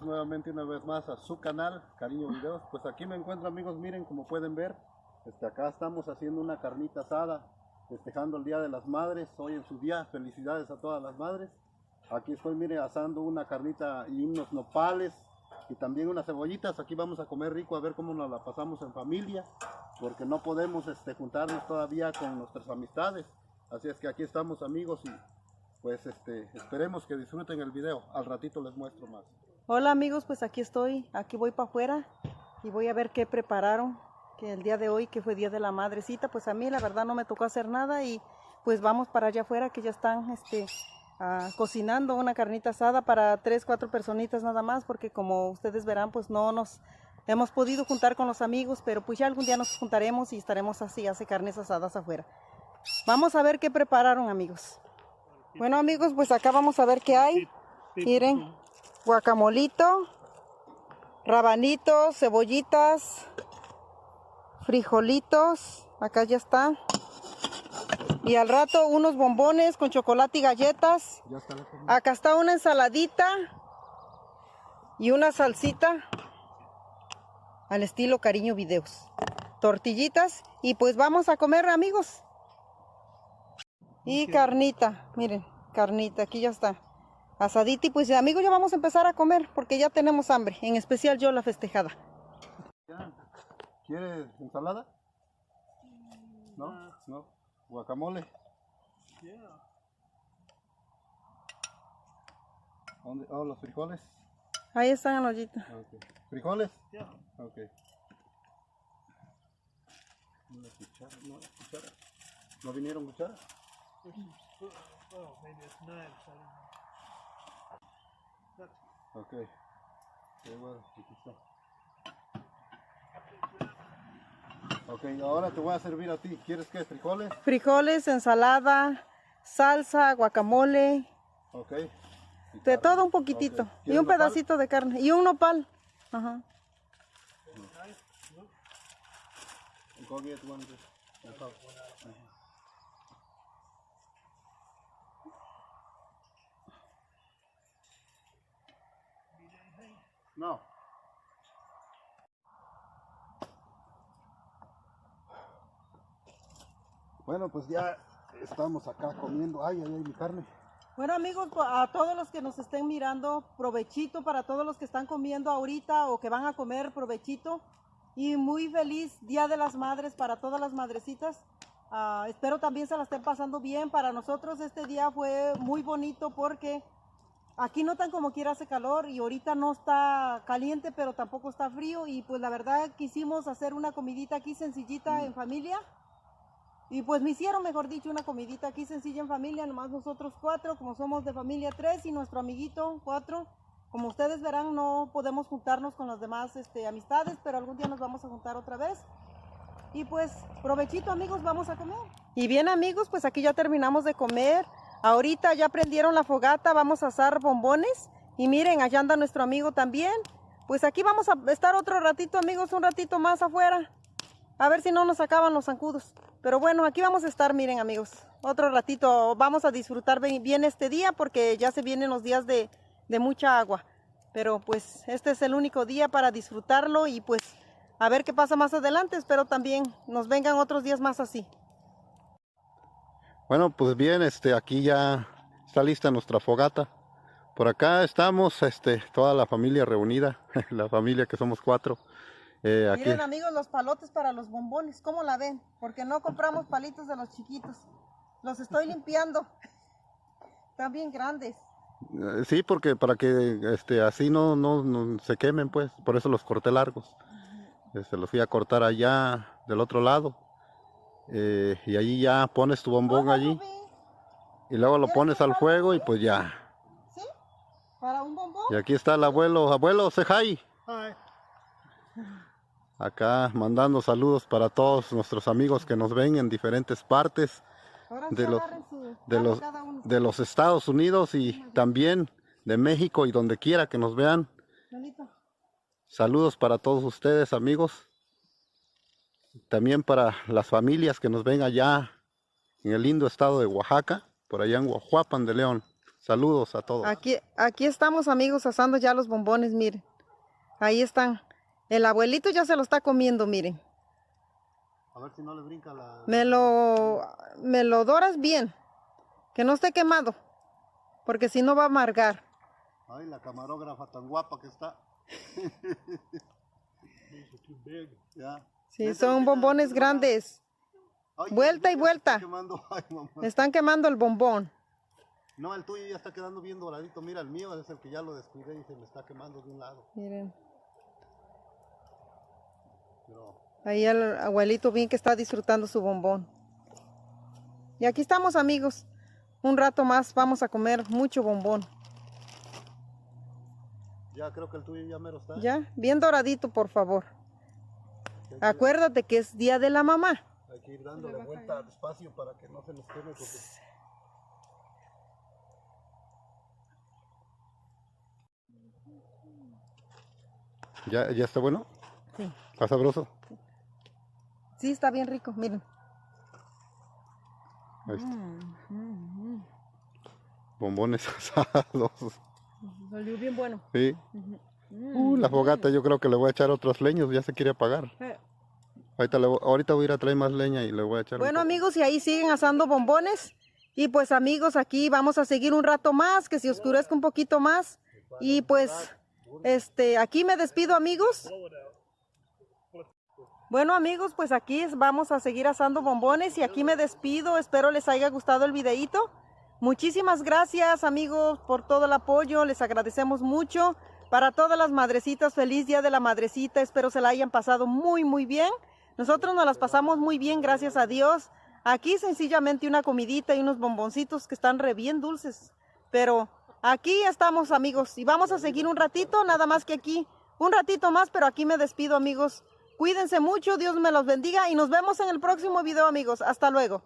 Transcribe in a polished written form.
nuevamente una vez más a su canal, Cariño Videos. Pues aquí me encuentro, amigos, miren, como pueden ver, acá estamos haciendo una carnita asada, festejando el Día de las Madres, hoy en su día. Felicidades a todas las madres. Aquí estoy, miren, asando una carnita y unos nopales y también unas cebollitas. Aquí vamos a comer rico, a ver cómo nos la pasamos en familia, porque no podemos juntarnos todavía con nuestras amistades. Así es que aquí estamos, amigos, y pues esperemos que disfruten el video. Al ratito les muestro más. Hola amigos, pues aquí estoy, aquí voy para afuera y voy a ver qué prepararon, que el día de hoy, que fue Día de la Madrecita, pues a mí la verdad no me tocó hacer nada y pues vamos para allá afuera, que ya están cocinando una carnita asada para 3, 4 personitas nada más, porque como ustedes verán, pues no nos hemos podido juntar con los amigos, pero pues ya algún día nos juntaremos y estaremos así, hace carnes asadas afuera. Vamos a ver qué prepararon, amigos. Bueno, amigos, pues acá vamos a ver qué hay. Miren, guacamolito, rabanitos, cebollitas, frijolitos, acá ya está. Y al rato unos bombones con chocolate y galletas. Acá está una ensaladita y una salsita al estilo Cariño Videos. Tortillitas y pues vamos a comer, amigos. Y carnita, miren, carnita, aquí ya está. Asadita y pues amigos ya vamos a empezar a comer porque ya tenemos hambre, en especial yo, la festejada. ¿Quieres ensalada? ¿No? ¿No? ¿Guacamole? ¿Dónde? Oh, los frijoles. Ahí están en la ollita. Okay. ¿Frijoles? Ok. Una cuchara, no, cuchara. ¿No vinieron cucharas? Ok. Bueno, aquí está. Ok, ahora te voy a servir a ti. ¿Quieres qué? ¿Frijoles? Frijoles, ensalada, salsa, guacamole. Ok. De todo un poquitito. Okay. Y un pedacito de carne. Y un nopal. Ajá. No. Bueno, pues ya estamos acá comiendo. Ay, mi carne. Bueno, amigos, a todos los que nos estén mirando, provechito para todos los que están comiendo ahorita o que van a comer, provechito. Y muy feliz Día de las Madres para todas las madrecitas. Espero también se la estén pasando bien. Para nosotros este día fue muy bonito porque aquí no tan como quiera hace calor y ahorita no está caliente, pero tampoco está frío. Y pues la verdad quisimos hacer una comidita aquí sencillita en familia. Y pues me hicieron, mejor dicho, una comidita aquí sencilla en familia, nomás nosotros 4, como somos de familia 3 y nuestro amiguito 4. Como ustedes verán, no podemos juntarnos con las demás amistades, pero algún día nos vamos a juntar otra vez. Y pues, provechito, amigos, vamos a comer. Y bien, amigos, pues aquí ya terminamos de comer. Ahorita ya prendieron la fogata, vamos a asar bombones. Y miren, allá anda nuestro amigo también. Pues aquí vamos a estar otro ratito, amigos, un ratito más afuera. A ver si no nos acaban los zancudos. Pero bueno, aquí vamos a estar, miren, amigos. Otro ratito vamos a disfrutar bien este día porque ya se vienen los días de mucha agua. Pero pues este es el único día para disfrutarlo y pues a ver qué pasa más adelante. Espero también nos vengan otros días más así. Bueno, pues bien, aquí ya está lista nuestra fogata. Por acá estamos, toda la familia reunida, la familia que somos 4. Aquí. Miren, amigos, los palotes para los bombones, ¿cómo la ven? Porque no compramos palitos de los chiquitos. Los estoy limpiando. Están bien grandes. Sí, porque para que así no se quemen, pues, por eso los corté largos. Los fui a cortar allá del otro lado. Y allí ya pones tu bombón allí. Y luego lo pones al fuego y pues ya. ¿Sí? ¿Para un bombón? Y aquí está el abuelo. Abuelo, say hi. Hi. Acá mandando saludos para todos nuestros amigos que nos ven en diferentes partes de los Estados Unidos y también de México y donde quiera que nos vean. Saludos para todos ustedes, amigos. También para las familias que nos ven allá en el lindo estado de Oaxaca, por allá en Huajuapan de León. Saludos a todos. Aquí estamos, amigos, asando ya los bombones, miren. Ahí están. El abuelito ya se lo está comiendo, miren. A ver si no le brinca la... Me lo doras bien, que no esté quemado, porque si no va a amargar. Ay, la camarógrafa tan guapa que está. Ya. Sí, son bombones grandes. Ay, Vuelta y vuelta. Ay, mamá. Están quemando el bombón. No, el tuyo ya está quedando bien doradito. Mira, el mío es el que ya lo descuidé y se me está quemando de un lado. Miren. Pero... Ahí el abuelito bien que está disfrutando su bombón. Y aquí estamos, amigos. Un rato más vamos a comer mucho bombón. Ya creo que el tuyo ya mero está. Ya, bien doradito, por favor. Acuérdate que es Día de la Mamá. Hay que ir dándole vuelta despacio para que no se nos queme. Porque... ¿Ya está bueno? Sí. ¿Está sabroso? Sí, está bien rico, miren. Ahí está. Bombones asados. Salió bien bueno. Sí. La fogata, yo creo que le voy a echar otros leños, ya se quiere apagar. Ahorita voy a ir a traer más leña y le voy a echar. Bueno, amigos, y ahí siguen asando bombones. Y pues, amigos, aquí vamos a seguir un rato más, que se oscurezca un poquito más. Y pues, aquí me despido, amigos. Bueno, amigos, pues aquí vamos a seguir asando bombones y aquí me despido. Espero les haya gustado el videíto. Muchísimas gracias, amigos, por todo el apoyo. Les agradecemos mucho. Para todas las madrecitas, feliz Día de la Madrecita. Espero se la hayan pasado muy, muy bien. Nosotros nos las pasamos muy bien, gracias a Dios. Aquí sencillamente una comidita y unos bomboncitos que están re bien dulces. Pero aquí estamos, amigos, y vamos a seguir un ratito, nada más que aquí. Un ratito más, pero aquí me despido, amigos. Cuídense mucho, Dios me los bendiga y nos vemos en el próximo video, amigos. Hasta luego.